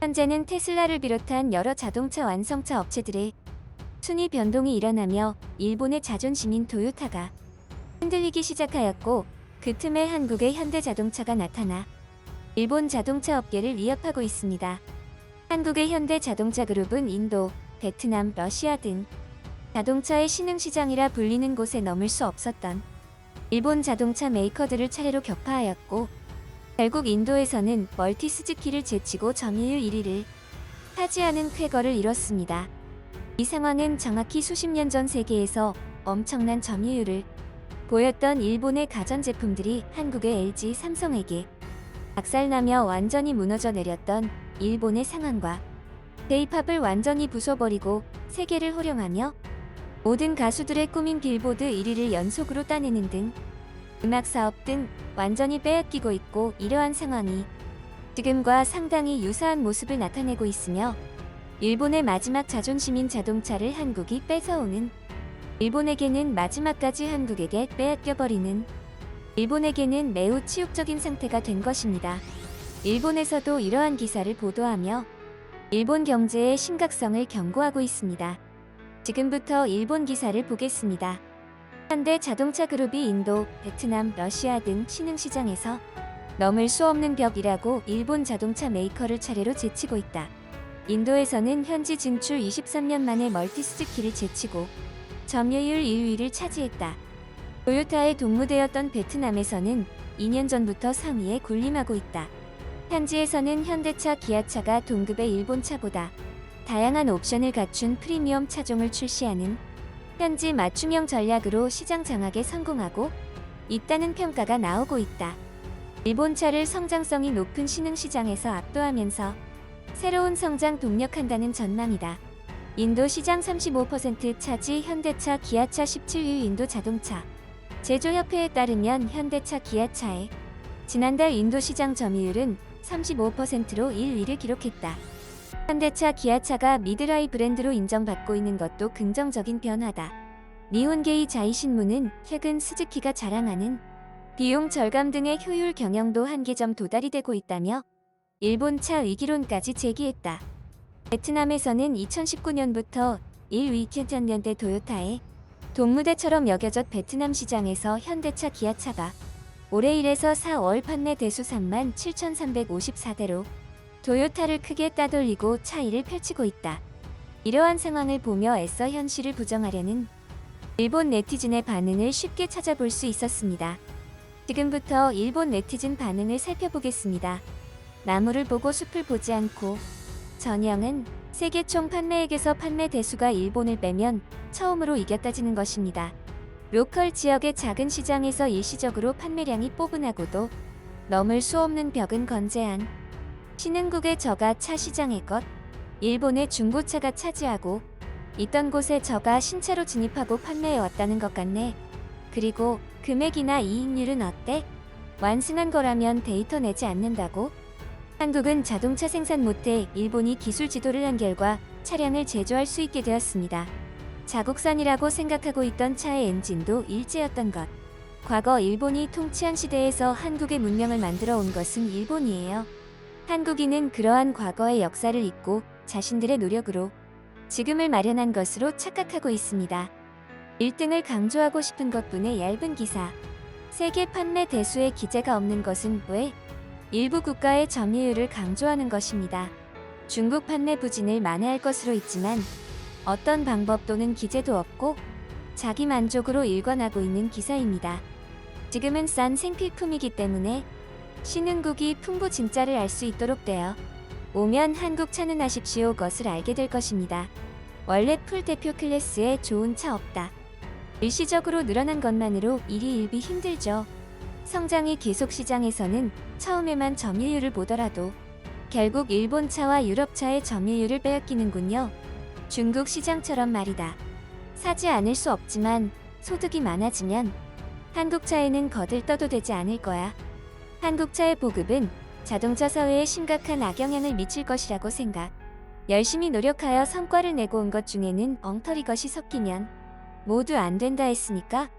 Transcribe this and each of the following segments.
현재는 테슬라를 비롯한 여러 자동차 완성차 업체들의 순위 변동이 일어나며 일본의 자존심인 토요타가 흔들리기 시작하였고, 그 틈에 한국의 현대자동차가 나타나 일본 자동차 업계를 위협하고 있습니다. 한국의 현대자동차그룹은 인도, 베트남, 러시아 등 자동차의 신흥시장이라 불리는 곳에 넘을 수 없었던 일본 자동차 메이커들을 차례로 격파하였고, 결국 인도에서는 멀티 스즈키를 제치고 점유율 1위를 차지하는 쾌거를 이뤘습니다. 이 상황은 정확히 수십 년 전 세계에서 엄청난 점유율을 보였던 일본의 가전제품들이 한국의 LG, 삼성에게 박살나며 완전히 무너져 내렸던 일본의 상황과 J-팝을 완전히 부숴버리고 세계를 호령하며 모든 가수들의 꿈인 빌보드 1위를 연속으로 따내는 등 음악 사업 등 완전히 빼앗기고 있고, 이러한 상황이 지금과 상당히 유사한 모습을 나타내고 있으며, 일본의 마지막 자존심인 자동차를 한국이 뺏어오는, 일본에게는 마지막까지 한국에게 빼앗겨버리는, 일본에게는 매우 치욕적인 상태가 된 것입니다. 일본에서도 이러한 기사를 보도하며 일본 경제의 심각성을 경고하고 있습니다. 지금부터 일본 기사를 보겠습니다. 현대 자동차 그룹이 인도, 베트남, 러시아 등 신흥시장에서 넘을 수 없는 벽이라고 일본 자동차 메이커를 차례로 제치고 있다. 인도에서는 현지 진출 23년 만에 멀티 스즈키를 제치고 점유율 1위를 차지했다. 토요타의 동무되었던 베트남에서는 2년 전부터 상위에 군림하고 있다. 현지에서는 현대차, 기아차가 동급의 일본차보다 다양한 옵션을 갖춘 프리미엄 차종을 출시하는 현지 맞춤형 전략으로 시장 장악에 성공하고 있다는 평가가 나오고 있다. 일본차를 성장성이 높은 신흥시장에서 압도하면서 새로운 성장 동력한다는 전망이다. 인도 시장 35% 차지, 현대차, 기아차 17위. 인도 자동차 제조협회에 따르면 현대차, 기아차의 지난달 인도 시장 점유율은 35%로 1위를 기록했다. 현대차, 기아차가 미드라이 브랜드로 인정받고 있는 것도 긍정적인 변화다. 니혼게이 자이신문은 최근 스즈키가 자랑하는 비용 절감 등의 효율 경영도 한계점 도달이 되고 있다며 일본차 위기론까지 제기했다. 베트남에서는 2019년부터 1위 2000년대 토요타의 동무대처럼 여겨졌 베트남 시장에서 현대차, 기아차가 올해 1에서 4월 판매 대수 37,354대로 토요타를 크게 따돌리고 차이를 펼치고 있다. 이러한 상황을 보며 애써 현실을 부정하려는 일본 네티즌의 반응을 쉽게 찾아볼 수 있었습니다. 지금부터 일본 네티즌 반응을 살펴보겠습니다. 나무를 보고 숲을 보지 않고. 전형은 세계 총 판매액에서 판매 대수가 일본을 빼면 처음으로 이겼다지는 것입니다. 로컬 지역의 작은 시장에서 일시적으로 판매량이 뽀근하고도 넘을 수 없는 벽은 건재한 신흥국의 저가 차 시장의 것, 일본의 중고차가 차지하고 있던 곳에 저가 신차로 진입하고 판매해왔다는 것 같네. 그리고 금액이나 이익률은 어때? 완승한 거라면 데이터 내지 않는다고? 한국은 자동차 생산 못해 일본이 기술 지도를 한 결과 차량을 제조할 수 있게 되었습니다. 자국산이라고 생각하고 있던 차의 엔진도 일제였던 것. 과거 일본이 통치한 시대에서 한국의 문명을 만들어 온 것은 일본이에요. 한국인은 그러한 과거의 역사를 잊고 자신들의 노력으로 지금을 마련한 것으로 착각하고 있습니다. 1등을 강조하고 싶은 것뿐의 얇은 기사. 세계 판매 대수에 기재가 없는 것은 왜? 일부 국가의 점유율을 강조하는 것입니다. 중국 판매 부진을 만회할 것으로 있지만 어떤 방법 또는 기재도 없고 자기 만족으로 일관하고 있는 기사입니다. 지금은 싼 생필품이기 때문에 신흥국이 풍부진짜를 알 수 있도록 되어 오면 한국 차는 아십시오 것을 알게 될 것입니다. 원래 풀 대표 클래스에 좋은 차 없다. 일시적으로 늘어난 것만으로 일희일비 힘들죠. 성장이 계속 시장에서는 처음에만 점유율을 보더라도 결국 일본 차와 유럽 차의 점유율을 빼앗기는군요. 중국 시장처럼 말이다. 사지 않을 수 없지만 소득이 많아지면 한국 차에는 거들떠도 되지 않을 거야. 한국 차의 보급은 자동차 사회에 심각한 악영향을 미칠 것이라고 생각. 열심히 노력하여 성과를 내고 온 것 중에는 엉터리 것이 섞이면 모두 안 된다 했으니까.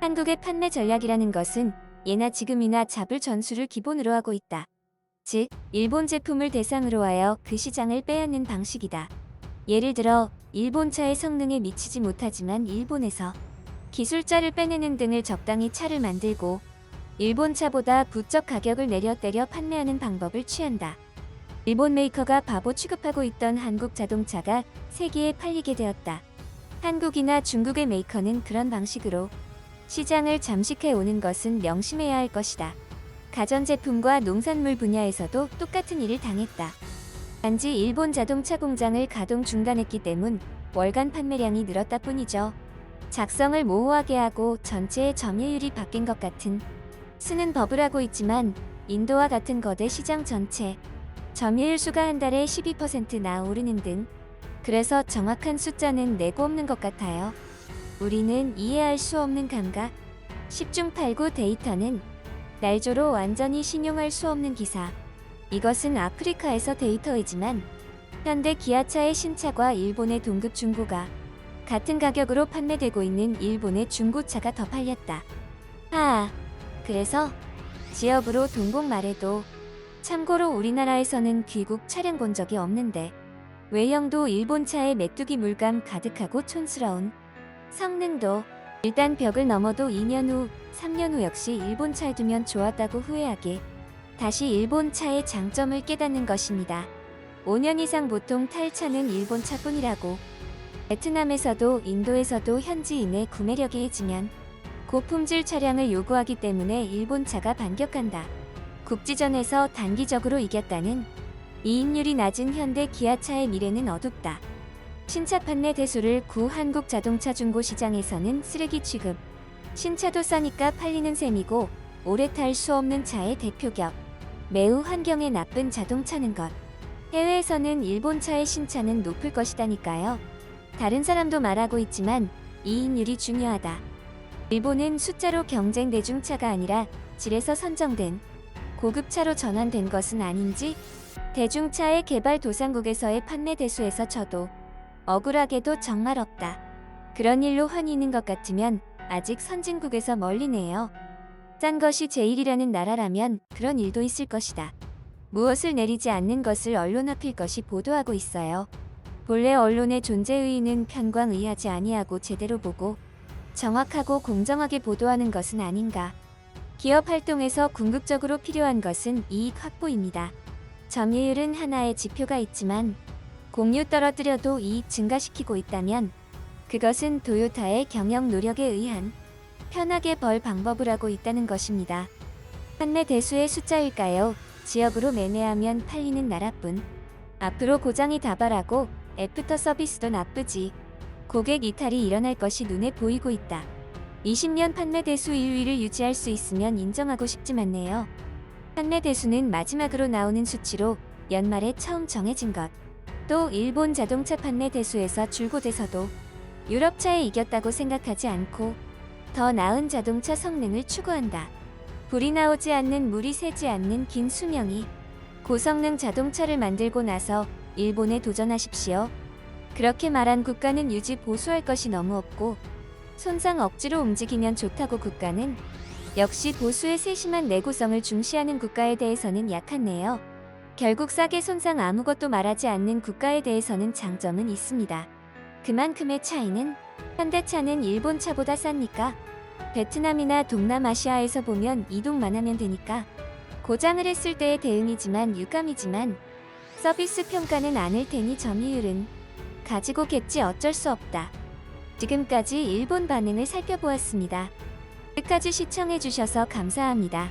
한국의 판매 전략이라는 것은 예나 지금이나 잡을 전술을 기본으로 하고 있다. 즉, 일본 제품을 대상으로 하여 그 시장을 빼앗는 방식이다. 예를 들어 일본 차의 성능에 미치지 못하지만 일본에서 기술자를 빼내는 등을 적당히 차를 만들고 일본 차보다 부쩍 가격을 내려 때려 판매하는 방법을 취한다. 일본 메이커가 바보 취급하고 있던 한국 자동차가 세계에 팔리게 되었다. 한국이나 중국의 메이커는 그런 방식으로 시장을 잠식해 오는 것은 명심해야 할 것이다. 가전제품과 농산물 분야에서도 똑같은 일을 당했다. 단지 일본 자동차 공장을 가동 중단했기 때문 월간 판매량이 늘었다 뿐이죠. 작성을 모호하게 하고 전체의 점유율이 바뀐 것 같은 수는 법을 하고 있지만 인도와 같은 거대 시장 전체 점유율 수가 한 달에 12%나 오르는 등 그래서 정확한 숫자는 내고 없는 것 같아요. 우리는 이해할 수 없는 감각 10중 8구 데이터는 날조로 완전히 신용할 수 없는 기사. 이것은 아프리카에서 데이터이지만 현대 기아차의 신차과 일본의 동급 중고가 같은 가격으로 판매되고 있는 일본의 중고차가 더 팔렸다. 그래서 지역으로 동봉 말해도 참고로 우리나라에서는 귀국 차량 본 적이 없는데 외형도 일본 차의 메뚜기 물감 가득하고 촌스러운 성능도 일단 벽을 넘어도 2년 후, 3년 후 역시 일본 차에 두면 좋았다고 후회하게 다시 일본 차의 장점을 깨닫는 것입니다. 5년 이상 보통 탈 차는 일본 차뿐이라고. 베트남에서도 인도에서도 현지인의 구매력이 해지면 고품질 차량을 요구하기 때문에 일본 차가 반격한다. 국지전에서 단기적으로 이겼다는 이익률이 낮은 현대 기아차의 미래는 어둡다. 신차 판매 대수를 구 한국 자동차 중고 시장에서는 쓰레기 취급. 신차도 싸니까 팔리는 셈이고 오래 탈 수 없는 차의 대표격. 매우 환경에 나쁜 자동차는 것. 해외에서는 일본 차의 신차는 높을 것이다니까요. 다른 사람도 말하고 있지만 이익률이 중요하다. 일본은 숫자로 경쟁 대중차가 아니라 질에서 선정된 고급차로 전환된 것은 아닌지 대중차의 개발 도상국에서의 판매 대수에서 저도 억울하게도 정말 없다. 그런 일로 환희는 것 같으면 아직 선진국에서 멀리네요. 싼 것이 제일이라는 나라라면 그런 일도 있을 것이다. 무엇을 내리지 않는 것을 언론화필 것이 보도하고 있어요. 본래 언론의 존재 의의는 편광의하지 아니하고 제대로 보고 정확하고 공정하게 보도하는 것은 아닌가. 기업 활동에서 궁극적으로 필요한 것은 이익 확보입니다. 점유율은 하나의 지표가 있지만 공유 떨어뜨려도 이익 증가시키고 있다면 그것은 토요타의 경영 노력에 의한 편하게 벌 방법을 하고 있다는 것입니다. 판매 대수의 숫자일까요? 지역으로 매매하면 팔리는 나라뿐. 앞으로 고장이 다발하고 애프터 서비스도 나쁘지. 고객 이탈이 일어날 것이 눈에 보이고 있다. 20년 판매 대수 1위를 유지할 수 있으면 인정하고 싶지만네요. 판매 대수는 마지막으로 나오는 수치로 연말에 처음 정해진 것. 또 일본 자동차 판매 대수에서 줄고돼서도 유럽차에 이겼다고 생각하지 않고 더 나은 자동차 성능을 추구한다. 불이 나오지 않는 물이 새지 않는 긴 수명이 고성능 자동차를 만들고 나서 일본에 도전하십시오. 그렇게 말한 국가는 유지 보수할 것이 너무 없고 손상 억지로 움직이면 좋다고 국가는 역시 보수의 세심한 내구성을 중시하는 국가에 대해서는 약하네요. 결국 싸게 손상 아무것도 말하지 않는 국가에 대해서는 장점은 있습니다. 그만큼의 차이는 현대차는 일본 차보다 쌉니까? 베트남이나 동남아시아에서 보면 이동만 하면 되니까 고장을 했을 때의 대응이지만 유감이지만 서비스 평가는 않을 테니 점유율은 가지고 겠지 어쩔 수 없다. 지금까지 일본 반응을 살펴보았습니다. 끝까지 시청해주셔서 감사합니다.